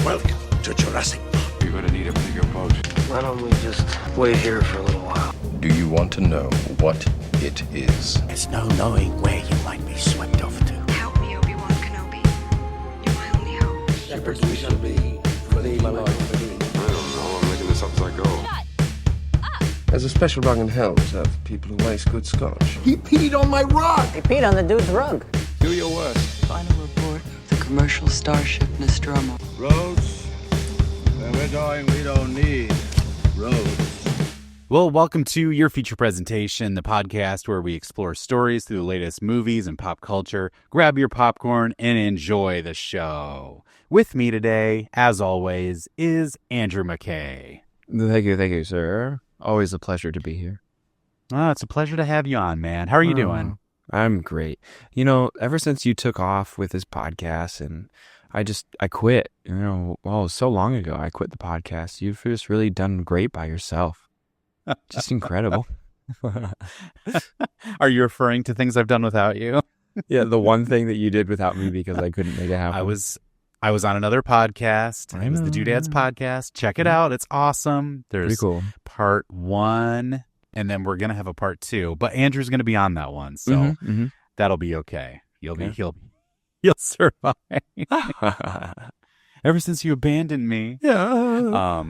Welcome to Jurassic Park. You're gonna need a bigger boat. Why don't we just wait here for a little while? Do you want to know what it is? There's no knowing where you might be swept off to. Help me, Obi-Wan Kenobi. You're my only hope. Shepherds we shall be, for thee, my Lord, for thee. I don't know. I'm making this up as I go. There's a special rug in hell reserved for people who waste good scotch. He peed on my rug! He peed on the dude's rug. Do your worst. Final report of the commercial starship Nostromo. Roads? Where we're going, we don't need roads. Well, welcome to Your Feature Presentation, the podcast where we explore stories through the latest movies and pop culture. Grab your popcorn and enjoy the show. With me today, as always, is Andrew McKay. Thank you, sir. Always a pleasure to be here. Oh, it's a pleasure to have you on, man. How are you doing? I'm great. You know, ever since you took off with this podcast and I quit, so long ago, I quit the podcast. You've just really done great by yourself. Just incredible. Are you referring to things I've done without you? Yeah, the one thing that you did without me because I couldn't make it happen. I was on another podcast. It was the Doodads podcast. Check it out. It's awesome. There's pretty cool. Part 1, and then we're gonna have a part 2. But Andrew's gonna be on that one, so that'll be okay. He'll survive. Ever since you abandoned me. Yeah.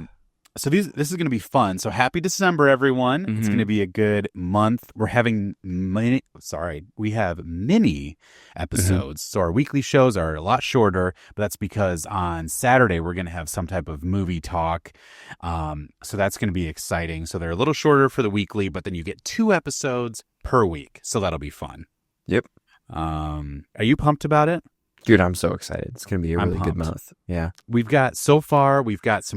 So this is going to be fun. So happy December, everyone. It's going to be a good month. We're having mini episodes. So our weekly shows are a lot shorter, but that's because on Saturday we're going to have some type of movie talk. So that's going to be exciting. So they're a little shorter for the weekly, but then you get 2 episodes per week. So that'll be fun. Yep. Are you pumped about it? Dude, I'm so excited. It's going to be a really good month. Yeah. We've got some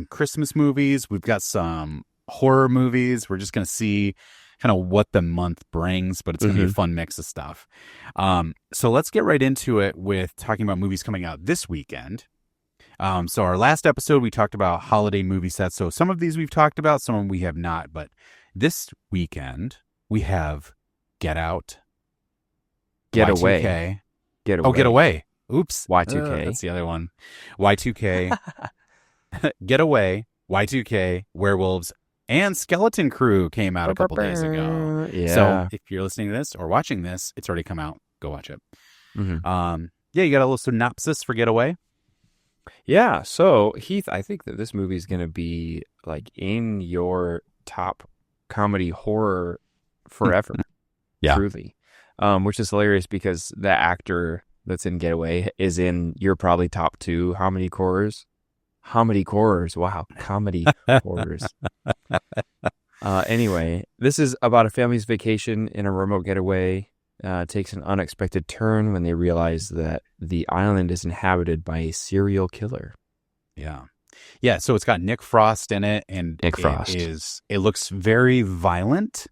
Christmas movies. We've got some horror movies. We're just going to see kind of what the month brings, but it's going to be a fun mix of stuff. So let's get right into it with talking about movies coming out this weekend. So our last episode, we talked about holiday movie sets. So some of these we've talked about, some we have not. But this weekend, we have Get Out. Get Y2K. Away. Get Away. Oh, Get Away. Oops. Y2K. That's the other one. Y2K. Get Away, Y2K, Werewolves, and Skeleton Crew came out a couple days ago. Yeah. So if you're listening to this or watching this, it's already come out. Go watch it. You got a little synopsis for Get Away? Yeah. So, Heath, I think that this movie is going to be like in your top comedy horror forever. Yeah. Truly. Which is hilarious because the actor that's in Get Away is in your probably top 2 Comedy horrors. Wow. Comedy horrors. Anyway, this is about a family's vacation in a remote getaway. Takes an unexpected turn when they realize that the island is inhabited by a serial killer. Yeah. Yeah. So it's got Nick Frost in it, and it looks very violent.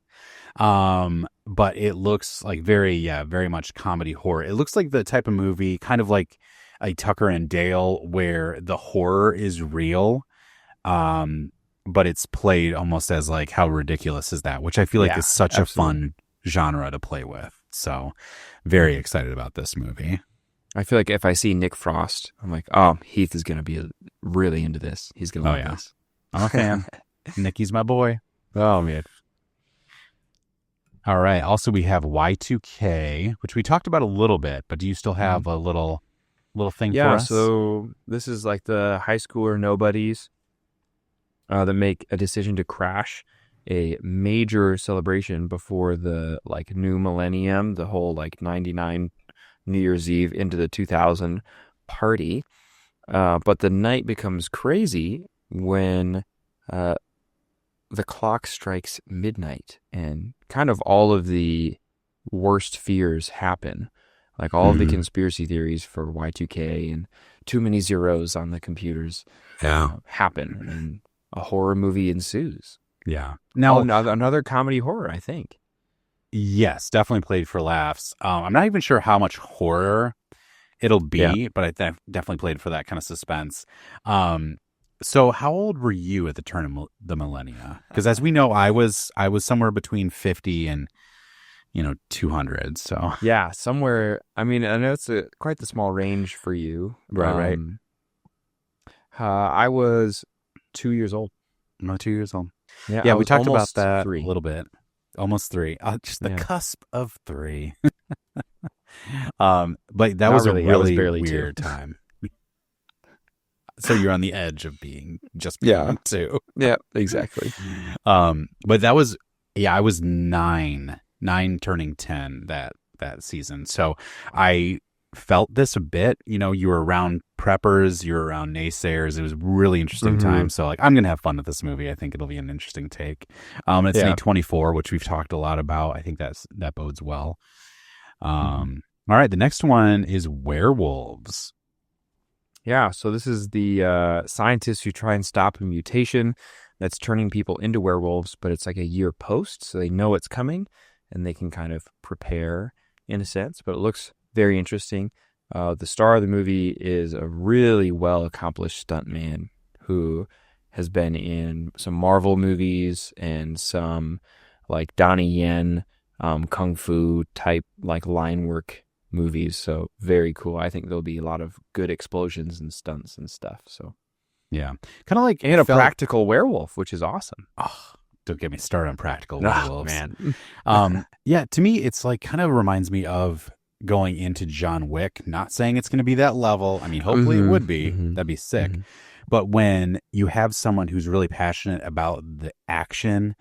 But it looks like very much comedy horror. It looks like the type of movie, kind of like a Tucker and Dale, where the horror is real, but it's played almost as like, how ridiculous is that? Which I feel like is such a fun genre to play with. So very excited about this movie. I feel like if I see Nick Frost, I'm like, oh, Heath is going to be really into this. He's going to love this. I'm a fan. Nicky's my boy. Oh, man. All right. Also, we have Y2K, which we talked about a little bit, but do you still have a little thing for us? Yeah, so this is like the high schooler nobodies that make a decision to crash a major celebration before the like new millennium, the whole like 99 New Year's Eve into the 2000 party. But the night becomes crazy when the clock strikes midnight and kind of all of the worst fears happen. Like all of the conspiracy theories for Y2K and too many zeros on the computers happen, and a horror movie ensues. Yeah. Now another comedy horror, I think. Yes, definitely played for laughs. I'm not even sure how much horror it'll be, but I definitely played for that kind of suspense. So how old were you at the turn of the millennia? Because as we know, I was somewhere between 50 and 200. So yeah, somewhere. I mean, I know it's quite the small range for you. Right. I was 2 years old. No, 2 years old. Yeah, Yeah, I we was talked about almost that 3. a little bit. Almost 3. Just the Yeah. cusp of 3. But that Not was really, a I was really barely 2. weird time. So you're on the edge of being just Yeah. being 2. Yeah, exactly. But that was, I was 9 turning 10 that season. So I felt this a bit. You were around preppers, you were around naysayers. It was a really interesting time. So like, I'm gonna have fun with this movie. I think it'll be an interesting take. It's an A24, which we've talked a lot about. I think that bodes well. All right, the next one is werewolves. Yeah, so this is the scientists who try and stop a mutation that's turning people into werewolves, but it's like a year post, so they know it's coming, and they can kind of prepare in a sense, but it looks very interesting. The star of the movie is a really well-accomplished stuntman who has been in some Marvel movies and some like Donnie Yen, kung fu type like line work movies. So very cool. I think there'll be a lot of good explosions and stunts and stuff. So yeah, kind of like and a practical werewolf, which is awesome. Oh, don't get me started on practical Oh, werewolves, man. Yeah, to me, it's like kind of reminds me of going into John Wick. Not saying it's going to be that level. I mean, hopefully it would be. That'd be sick. But when you have someone who's really passionate about the action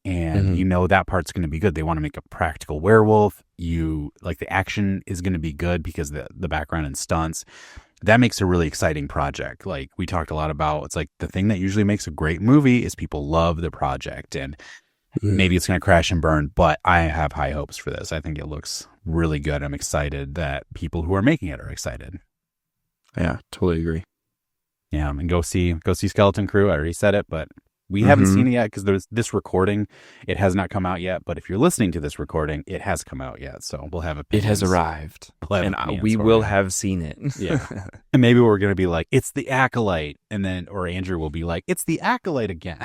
and that part's going to be good. They want to make a practical werewolf. The action is going to be good because the background and stunts. That makes a really exciting project. Like we talked a lot about, it's like the thing that usually makes a great movie is people love the project, and maybe it's going to crash and burn, but I have high hopes for this. I think it looks really good. I'm excited that people who are making it are excited. Yeah, totally agree. Yeah, and go see Skeleton Crew. I already said it, but we haven't seen it yet because there's this recording. It has not come out yet, but if you're listening to this recording, it has come out yet. So we'll have It has arrived, and we will have seen it. Yeah, and maybe we're gonna be like, it's the Acolyte, and then or Andrew will be like, it's the Acolyte again.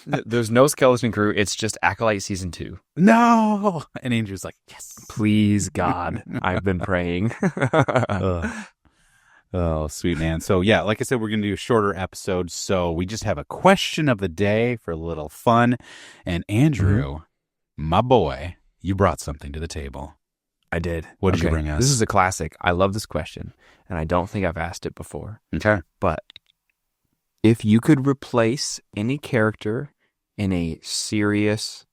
There's no Skeleton Crew. It's just Acolyte season 2. No, and Andrew's like, yes, please God, I've been praying. Oh, sweet man. So yeah, like I said, we're going to do a shorter episode. So we just have a question of the day for a little fun. And Andrew, my boy, you brought something to the table. I did. What did you bring us? This is a classic. I love this question, and I don't think I've asked it before. Okay. But if you could replace any character in a serious,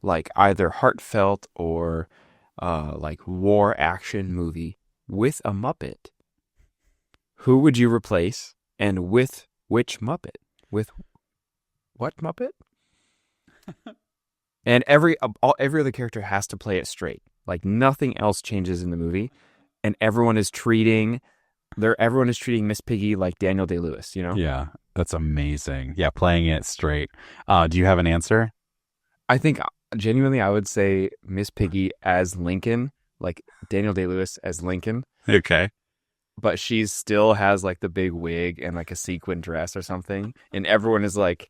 like either heartfelt or like war action movie with a Muppet, who would you replace, and with which Muppet? With what Muppet? And every other character has to play it straight. Like nothing else changes in the movie, and everyone is treating Miss Piggy like Daniel Day-Lewis. Yeah, that's amazing. Yeah, playing it straight. Do you have an answer? I think genuinely, I would say Miss Piggy as Lincoln, like Daniel Day-Lewis as Lincoln. Okay. But she still has like the big wig and like a sequin dress or something, and everyone is like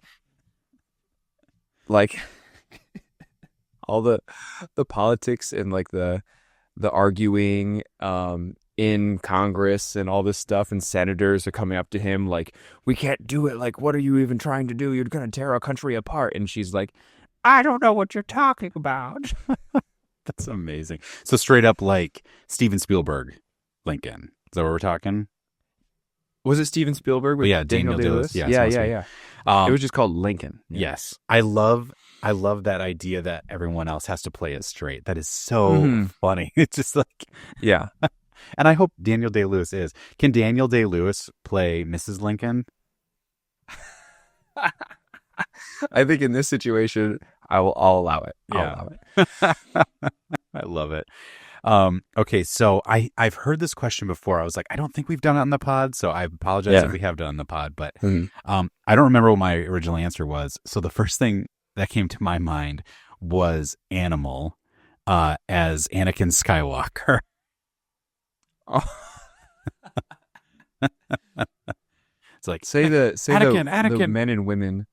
all the politics and like the arguing in Congress and all this stuff, and senators are coming up to him like, we can't do it, like what are you even trying to do, you're gonna tear our country apart, and she's like, I don't know what you're talking about. That's amazing. So straight up like Steven Spielberg Lincoln. Is that what we're talking? Was it Steven Spielberg with Daniel Day-Lewis? Yeah. It was just called Lincoln. Yeah. Yes. I love that idea that everyone else has to play it straight. That is so funny. It's just like, yeah. And I hope Daniel Day-Lewis is. Can Daniel Day-Lewis play Mrs. Lincoln? I think in this situation, I'll allow it. I'll allow it. I love it. Okay, so I've heard this question before. I was like, I don't think we've done it on the pod, so I apologize if we have done it on the pod, but I don't remember what my original answer was. So the first thing that came to my mind was Animal as Anakin Skywalker. Oh. It's like say Anakin. the men and women.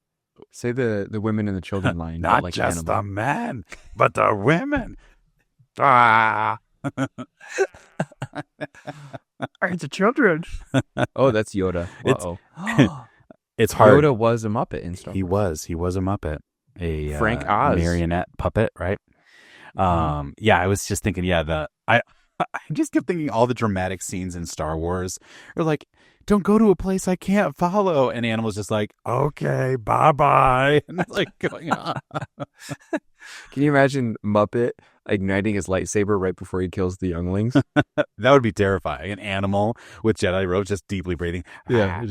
Say the women and the children line. Not like just Animal. the men, but the women. Ah. It's the children. Oh, that's Yoda. It's- Uh-oh. It's hard. Yoda was a Muppet in Star Wars. He was a Muppet, a Frank Oz. marionette puppet, right? Yeah, I was just thinking, I just kept thinking all the dramatic scenes in Star Wars are like, don't go to a place I can't follow, and Animal's just like, okay, bye, and it's like going on. Can you imagine Muppet igniting his lightsaber right before he kills the younglings? That would be terrifying. An animal with Jedi robes just deeply breathing. Yeah.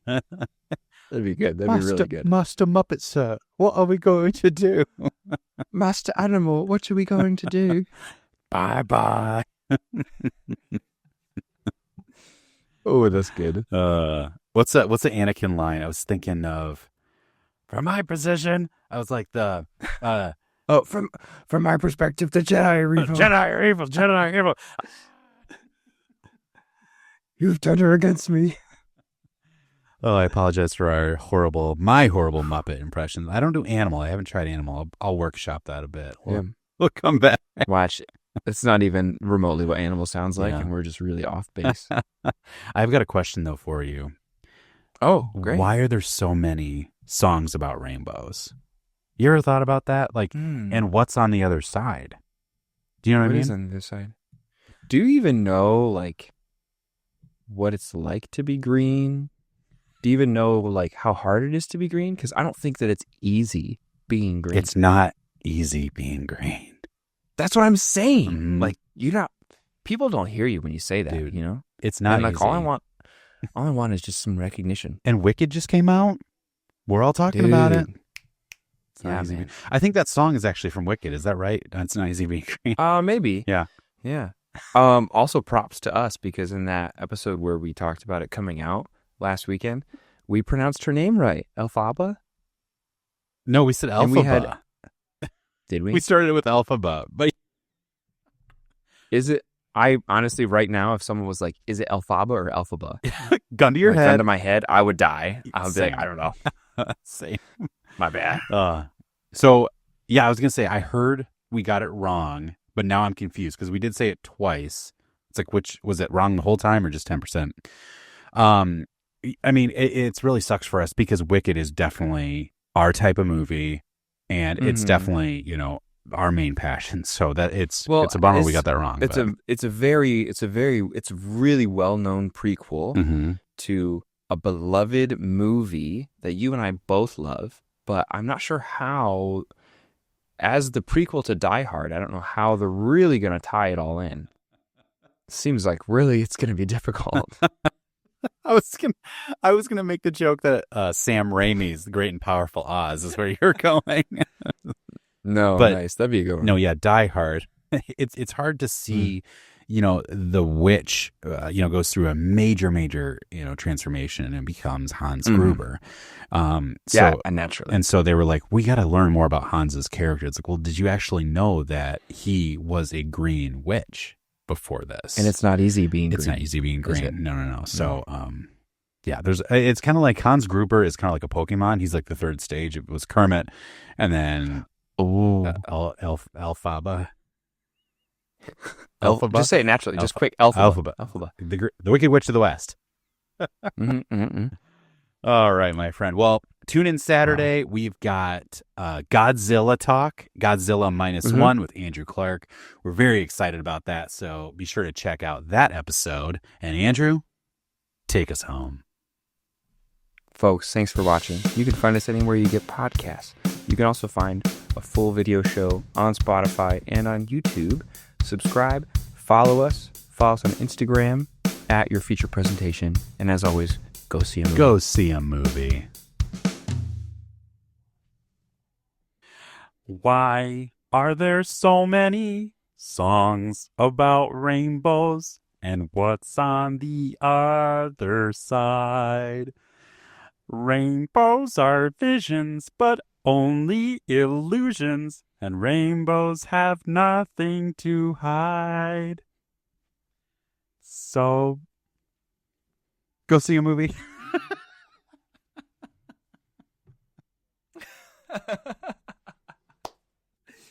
That'd be good. That'd be really good. Master Muppet, sir, what are we going to do? Master Animal, what are we going to do? Bye. Oh, that's good. What's the Anakin line? I was thinking of, from my position, I was like From my perspective, the Jedi are evil. Jedi are evil. You've turned her against me. Oh, I apologize for my horrible Muppet impressions. I don't do Animal. I haven't tried Animal. I'll workshop that a bit. We'll come back. Watch. It's not even remotely what Animal sounds like, Yeah. and we're just really off base. I've got a question, though, for you. Oh, great. Why are there so many songs about rainbows? You ever thought about that? Like, and what's on the other side? Do you know what I mean? What is on the other side? Do you even know, like, what it's like to be green? Do you even know, like, how hard it is to be green? Because I don't think that it's easy being green. It's not easy being green. That's what I'm saying. Mhm. Like, people don't hear you when you say that, Dude, you know? It's not And, like, easy. all I want is just some recognition. And Wicked just came out. We're all talking about it. Dude. It's not Yeah, easy. man. I think that song is actually from Wicked. Is that right? It's not easy being green. Maybe. Yeah. Yeah. Also props to us, because in that episode where we talked about it coming out last weekend, we pronounced her name right. Elphaba? No, we said And we Alphaba. Did we? We started with Alphaba, but Is it? I honestly, right now, if someone was like, is it Elphaba or Elphaba? gun to your Like, gun head. to my head, I would die. I would be like, Same. I don't know. Same. My bad. So, yeah, I was going to say, I heard we got it wrong, but now I'm confused because we did say it twice. It's like, which was it wrong the whole time or just 10%? I mean, it's really sucks for us because Wicked is definitely our type of movie, and it's definitely, our main passion. So that it's a bummer we got that wrong. It's a really well-known prequel to a beloved movie that you and I both love, but I'm not sure how, as the prequel to Die Hard, I don't know how they're really going to tie it all in. Seems like really it's going to be difficult. I was gonna make the joke that Sam Raimi's The Great and Powerful Oz is where you're going. No, but, nice. That'd be a good one. No, yeah, Die Hard. It's hard to see, the witch, goes through a major, transformation and becomes Hans Gruber. Naturally. And so they were like, we got to learn more about Hans's character. It's like, well, did you actually know that he was a green witch before this? And it's not easy being green. It's not easy being green. No. So, yeah, it's kind of like Hans Gruber is kind of like a Pokemon. He's like the third stage. It was Kermit, and then Elphaba. Elphaba. Just say it naturally. Just quick. Elphaba. The Wicked Witch of the West. All right, my friend. Well, tune in Saturday. We've got Godzilla Talk, Godzilla -1 with Andrew Clark. We're very excited about that, so be sure to check out that episode. And Andrew, take us home. Folks, thanks for watching. You can find us anywhere you get podcasts. You can also find a full video show on Spotify and on YouTube. Subscribe, follow us on Instagram at Your Feature Presentation. And as always, go see a movie. Go see a movie. Why are there so many songs about rainbows? And what's on the other side? Rainbows are visions, but only illusions. And rainbows have nothing to hide. So, go see a movie.